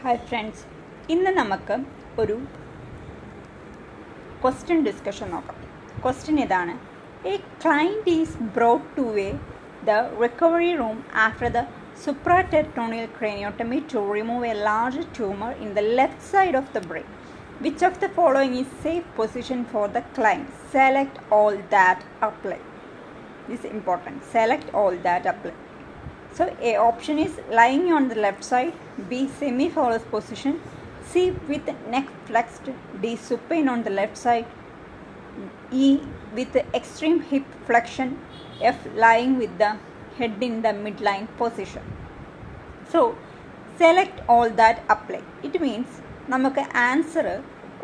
Hi friends, ഇന്ന് നമുക്ക് ഒരു ക്വസ്റ്റ്യൻ ഡിസ്കഷൻ നോക്കാം. ക്വസ്റ്റ്യൻ ഇതാണ്: a client is brought to the recovery room after the supratentorial craniotomy to remove a large tumor in the left side of the brain. Which of the following is safe position for the client? Select all that apply. This is important. Select all that apply. So A option is lying on the left side, B semi-phallus position, C with neck flexed, D supine on the left side, E with extreme hip flexion, F lying with the head in the midline position. So select all that apply. It means നമുക്ക് answer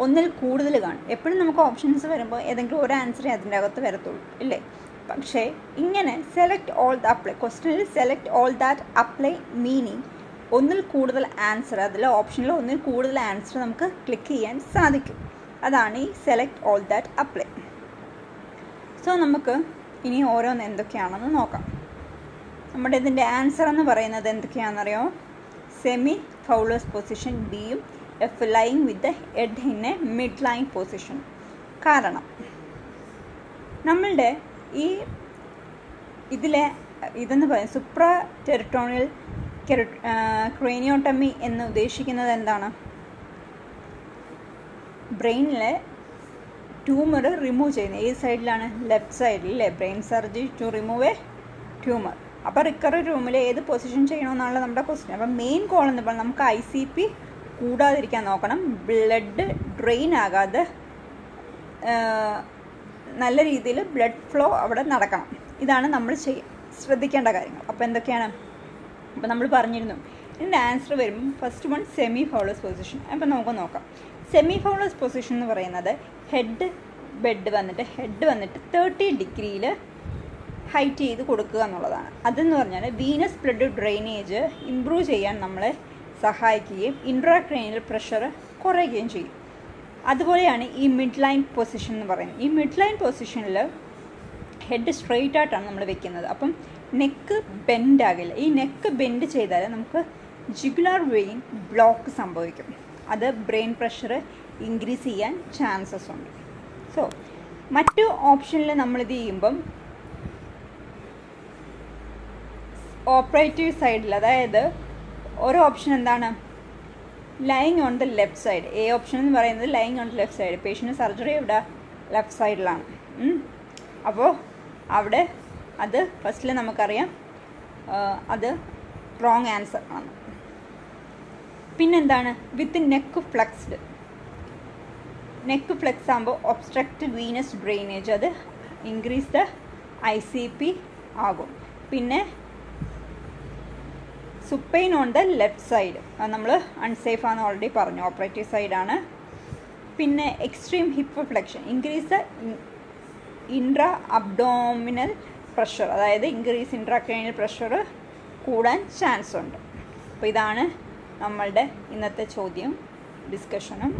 ഒന്നിൽ കൂടുതൽ കാണും. എപ്പോഴും നമുക്ക് options വരുമ്പോൾ ഏതെങ്കിലും ഒരു ആൻസറേ അതിൻ്റെ അകത്ത് വരത്തുള്ളൂ, ഇല്ലേ? പക്ഷേ ഇങ്ങനെ സെലക്ട് ഓൾ ദ അപ്ലൈ, ക്വസ്റ്റ്യനിൽ select all that apply meaning ഒന്നിൽ കൂടുതൽ ആൻസർ, അതിൽ ഓപ്ഷനിൽ ഒന്നിൽ കൂടുതൽ ആൻസർ നമുക്ക് ക്ലിക്ക് ചെയ്യാൻ സാധിക്കും. അതാണ് ഈ select all that apply. So നമുക്ക് ഇനി ഓരോന്ന് എന്തൊക്കെയാണെന്ന് നോക്കാം. നമ്മുടെ ഇതിൻ്റെ ആൻസർ എന്ന് പറയുന്നത് എന്തൊക്കെയാണെന്നറിയോ? സെമി ഫൗളേഴ്സ് പൊസിഷൻ ഡിയും, F lying with the head in A mid line position. കാരണം നമ്മളുടെ ഈ ഇതെന്ന് പറയുന്നത് സുപ്രാ ടെറിട്ടോറിയൽ ക്രേനിയോട്ടമി എന്ന് ഉദ്ദേശിക്കുന്നത് എന്താണ്? ബ്രെയിനിലെ ട്യൂമർ റിമൂവ് ചെയ്യുന്നത്. ഏത് സൈഡിലാണ്? ലെഫ്റ്റ് സൈഡിൽ, അല്ലേ? Brain surgery to remove a tumour. അപ്പോൾ റിക്കവറി റൂമിൽ ഏത് പൊസിഷൻ ചെയ്യണമെന്നുള്ള നമ്മുടെ ക്വസ്റ്റ്യൻ. അപ്പം മെയിൻ കോൾ എന്ന് പറഞ്ഞാൽ നമുക്ക് ICP കൂടാതിരിക്കാൻ നോക്കണം. ബ്ലഡ് ഡ്രെയിൻ ആകാതെ നല്ല രീതിയിൽ ബ്ലഡ് ഫ്ലോ അവിടെ നടക്കണം. ഇതാണ് നമ്മൾ ശ്രദ്ധിക്കേണ്ട കാര്യങ്ങൾ. അപ്പോൾ എന്തൊക്കെയാണ്? അപ്പോൾ നമ്മൾ പറഞ്ഞിരുന്നു ഇതിൻ്റെ ആൻസർ വരുമ്പോൾ first one semi Fowler's position. അപ്പോൾ നമുക്ക് നോക്കാം. സെമി ഫൗളേഴ്സ് പൊസിഷൻ എന്ന് പറയുന്നത് ഹെഡ് വന്നിട്ട് 30 ഡിഗ്രിയിൽ ഹൈറ്റ് ചെയ്ത് കൊടുക്കുക എന്നുള്ളതാണ്. അതെന്ന് പറഞ്ഞാൽ വീനസ് ബ്ലഡ് ഡ്രെയിനേജ് ഇമ്പ്രൂവ് ചെയ്യാൻ നമ്മളെ സഹായിക്കുകയും ഇൻട്രാക്രേനിയൽ പ്രഷർ കുറയുകയും ചെയ്യും. അതുപോലെയാണ് ഈ മിഡ് ലൈൻ പൊസിഷൻ എന്ന് പറയുന്നത്. ഈ മിഡ് ലൈൻ പൊസിഷനിൽ ഹെഡ് സ്ട്രെയിറ്റ് ആയിട്ടാണ് നമ്മൾ വെക്കുന്നത്. അപ്പം നെക്ക് ബെൻഡ് ആകില്ല. ഈ നെക്ക് ബെൻഡ് ചെയ്താൽ നമുക്ക് ജിഗുലാർ വെയിൻ ബ്ലോക്ക് സംഭവിക്കും. അത് ബ്രെയിൻ പ്രഷർ ഇൻക്രീസ് ചെയ്യാൻ ചാൻസസ് ഉണ്ട്. സോ മറ്റു ഓപ്ഷനിൽ നമ്മളിത് ചെയ്യുമ്പം ഓപ്പറേറ്റീവ് സൈഡിൽ, അതായത് ഓരോ ഓപ്ഷൻ എന്താണ്? Lying on the left side. A option എന്ന് പറയുന്നത് lying on the left side. Patient surgery ഇവിടെ ലെഫ്റ്റ് സൈഡിലാണ്. അപ്പോൾ അവിടെ അത് ഫസ്റ്റിൽ നമുക്കറിയാം അത് റോങ് ആൻസർ ആണ്. പിന്നെന്താണ്? വിത്ത് നെക്ക് ഫ്ലെക്സ്ഡ്. നെക്ക് ഫ്ലെക്സ് ആകുമ്പോൾ ഒബ്സ്ട്രക്റ്റ് വീനസ് ഡ്രെയിനേജ്, അത് ഇൻക്രീസ് ദ ICP ആകും. പിന്നെ supine on the left side, അത് നമ്മൾ അൺസേഫ് ആണെന്ന് ഓൾറെഡി പറഞ്ഞു, ഓപ്പറേറ്റീവ് സൈഡാണ്. പിന്നെ extreme hip flexion, increase the intra abdominal pressure, അതായത് ഇൻക്രീസ് ഇൻട്രാക്രേനിയൽ പ്രഷർ കൂടാൻ ചാൻസ് ഉണ്ട്. അപ്പോൾ ഇതാണ് നമ്മളുടെ ഇന്നത്തെ ചോദ്യം ഡിസ്കഷനും